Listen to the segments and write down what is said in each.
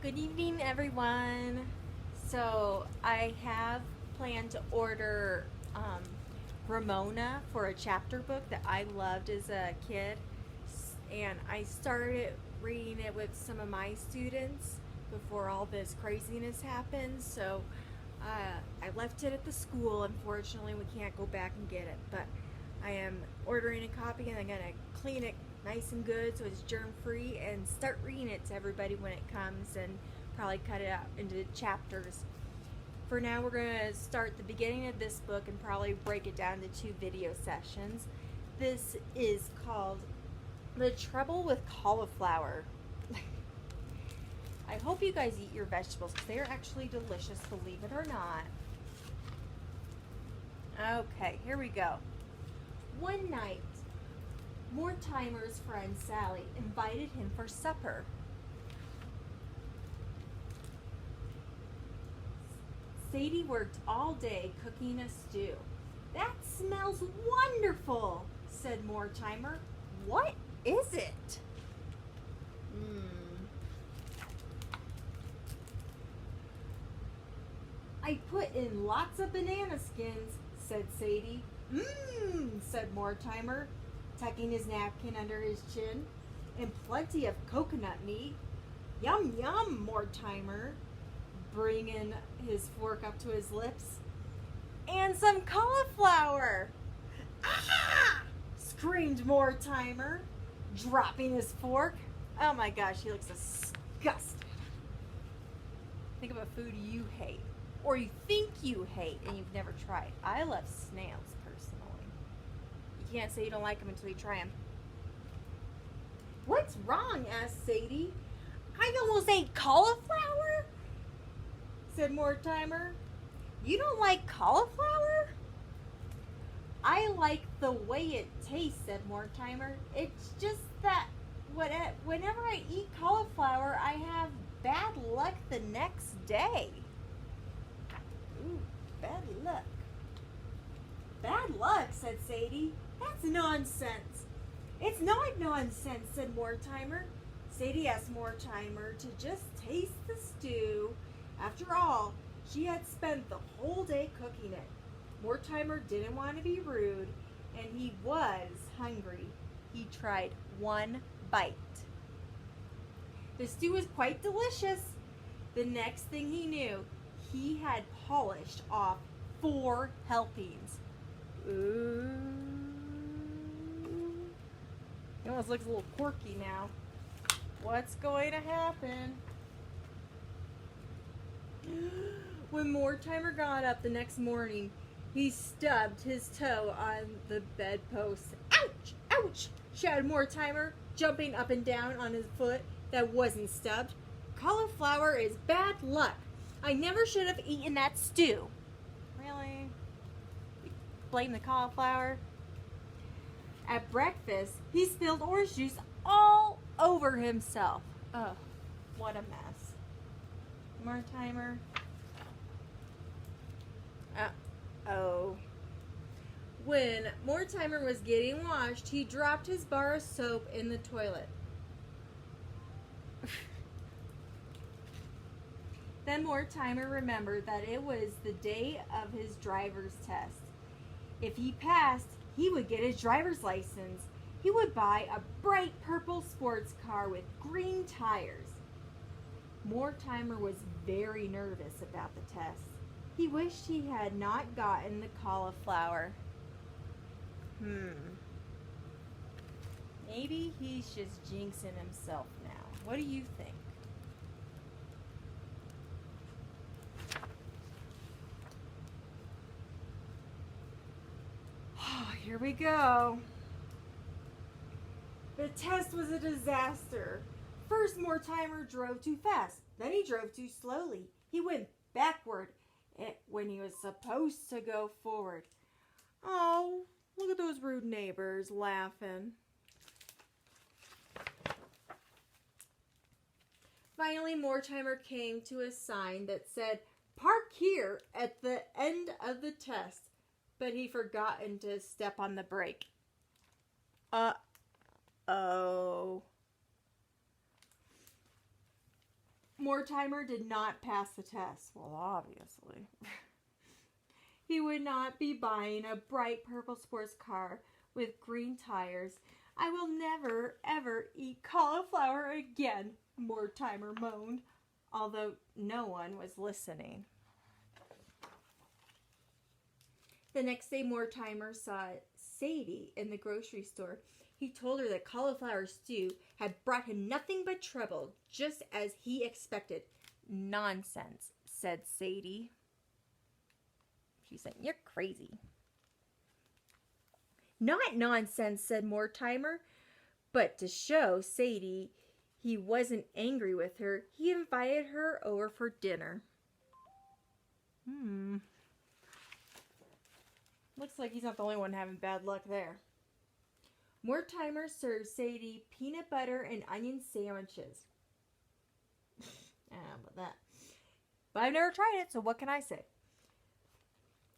Good evening, everyone. So I have planned to order Ramona for a chapter book that I loved as a kid, and I started reading it with some of my students before all this craziness happened. So I left it at the school. Unfortunately, we can't go back and get it, but I am ordering a copy, and I'm gonna clean it nice and good so it's germ free and start reading it to everybody when it comes, and probably cut it out into chapters. For now, we're going to start the beginning of this book and probably break it down to 2 video sessions. This is called The Trouble with Cauliflower. I hope you guys eat your vegetables because they are actually delicious, believe it or not. Okay, here we go. One night, Mortimer's friend Sally invited him for supper. Sadie worked all day cooking a stew. That smells wonderful, said Mortimer. What is it? I put in lots of banana skins, said Sadie. Said Mortimer, tucking his napkin under his chin. And plenty of coconut meat. Yum, yum, Mortimer, bringing his fork up to his lips. And some cauliflower. Ah! Screamed Mortimer, dropping his fork. Oh my gosh, he looks disgusted. Think of a food you hate, or you think you hate and you've never tried. I love snails, personally. You can't say you don't like them until you try them. What's wrong? Asked Sadie. I almost ate cauliflower, said Mortimer. You don't like cauliflower? I like the way it tastes, said Mortimer. It's just that whenever I eat cauliflower, I have bad luck the next day. Ooh, bad luck. Bad luck, said Sadie. That's nonsense. It's not nonsense, said Mortimer. Sadie asked Mortimer to just taste the stew. After all, she had spent the whole day cooking it. Mortimer didn't want to be rude, and he was hungry. He tried one bite. The stew was quite delicious. The next thing he knew, he had polished off 4 helpings. Ooh. It almost looks a little quirky now. What's going to happen? When Mortimer got up the next morning, he stubbed his toe on the bedpost. Ouch! Ouch! Shouted Mortimer, jumping up and down on his foot that wasn't stubbed. Cauliflower is bad luck. I never should have eaten that stew. Really? Blame the cauliflower? At breakfast, he spilled orange juice all over himself. Oh, what a mess. Mortimer. Uh-oh. When Mortimer was getting washed, he dropped his bar of soap in the toilet. Then Mortimer remembered that it was the day of his driver's test. If he passed, he would get his driver's license. He would buy a bright purple sports car with green tires. Mortimer was very nervous about the test. He wished he had not gotten the cauliflower. Maybe he's just jinxing himself now. What do you think? Here we go. The test was a disaster. First, Mortimer drove too fast. Then he drove too slowly. He went backward when he was supposed to go forward. Oh, look at those rude neighbors laughing. Finally, Mortimer came to a sign that said, "Park here" at the end of the test, but he forgotten to step on the brake. Uh-oh. Mortimer did not pass the test. Well, obviously. He would not be buying a bright purple sports car with green tires. I will never, ever eat cauliflower again, Mortimer moaned, although no one was listening. The next day, Mortimer saw Sadie in the grocery store. He told her that cauliflower stew had brought him nothing but trouble, just as he expected. Nonsense, said Sadie. She said, you're crazy. Not nonsense, said Mortimer. But to show Sadie he wasn't angry with her, he invited her over for dinner. Looks like he's not the only one having bad luck there. Mortimer served Sadie peanut butter and onion sandwiches. I don't know about that. But I've never tried it, so what can I say?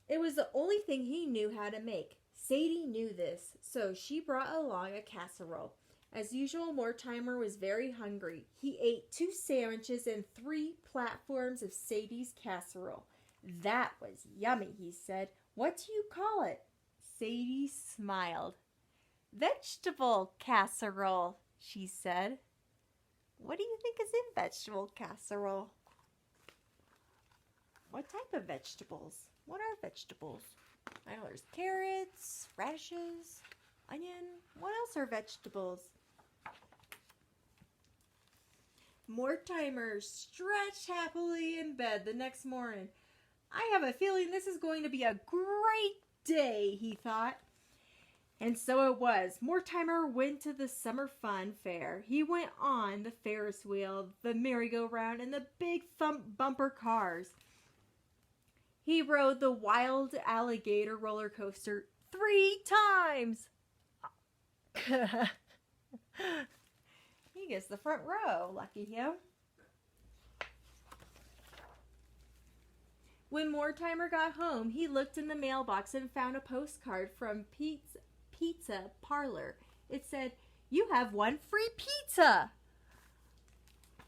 It was the only thing he knew how to make. Sadie knew this, so she brought along a casserole. As usual, Mortimer was very hungry. He ate 2 sandwiches and 3 platforms of Sadie's casserole. That was yummy, he said. What do you call it? Sadie smiled. Vegetable casserole, she said. What do you think is in vegetable casserole? What type of vegetables? What are vegetables? I know there's carrots, radishes, onion. What else are vegetables? Mortimer stretched happily in bed the next morning. I have a feeling this is going to be a great day, he thought. And so it was. Mortimer went to the summer fun fair. He went on the Ferris wheel, the merry-go-round, and the big bumper cars. He rode the wild alligator roller coaster 3 times. He gets the front row. Lucky him. When Mortimer got home, he looked in the mailbox and found a postcard from Pizza Parlor. It said, "You have 1 free pizza."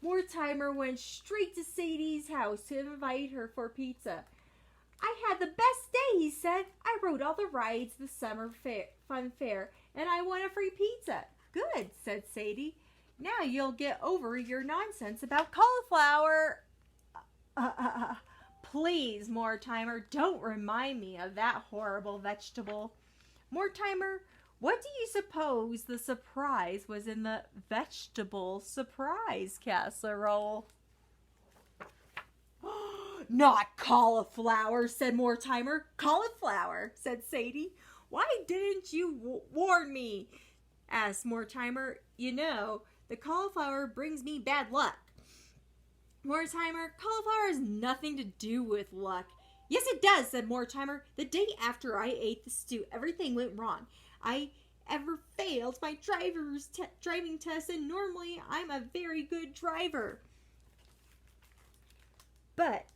Mortimer went straight to Sadie's house to invite her for pizza. I had the best day, he said. I rode all the rides the summer fun fair, and I won a free pizza. Good, said Sadie. Now you'll get over your nonsense about cauliflower. Please, Mortimer, don't remind me of that horrible vegetable. Mortimer, what do you suppose the surprise was in the vegetable surprise casserole? Not cauliflower, said Mortimer. Cauliflower, said Sadie. Why didn't you warn me? Asked Mortimer. You know, the cauliflower brings me bad luck. Mortimer, cauliflower has nothing to do with luck. Yes, it does, said Mortimer. The day after I ate the stew, everything went wrong. I ever failed my driving test, and normally I'm a very good driver. But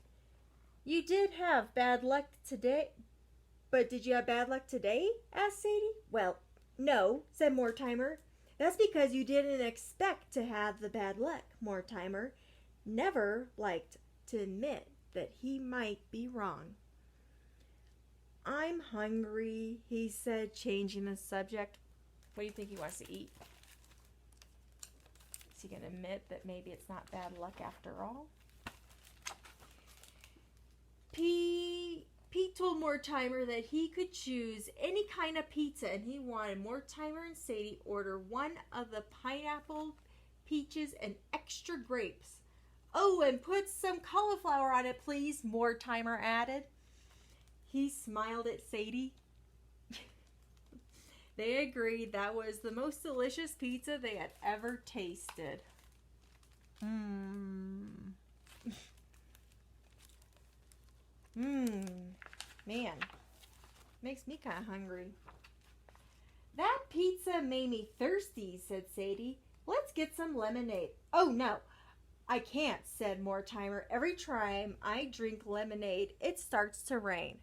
you did have bad luck today. But did you have bad luck today? Asked Sadie. Well, no, said Mortimer. That's because you didn't expect to have the bad luck. Mortimer never liked to admit that he might be wrong. I'm hungry, he said, changing the subject. What do you think he wants to eat? Is he going to admit that maybe it's not bad luck after all? Pete told Mortimer that he could choose any kind of pizza, and he wanted Mortimer and Sadie order 1 of the pineapple, peaches, and extra grapes. Oh, and put some cauliflower on it, please, Mortimer added. He smiled at Sadie. They agreed that was the most delicious pizza they had ever tasted. Man, makes me kind of hungry. That pizza made me thirsty, said Sadie. Let's get some lemonade. Oh, no, I can't, said Mortimer. Every time I drink lemonade, it starts to rain.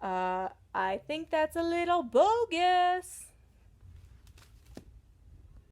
I think that's a little bogus.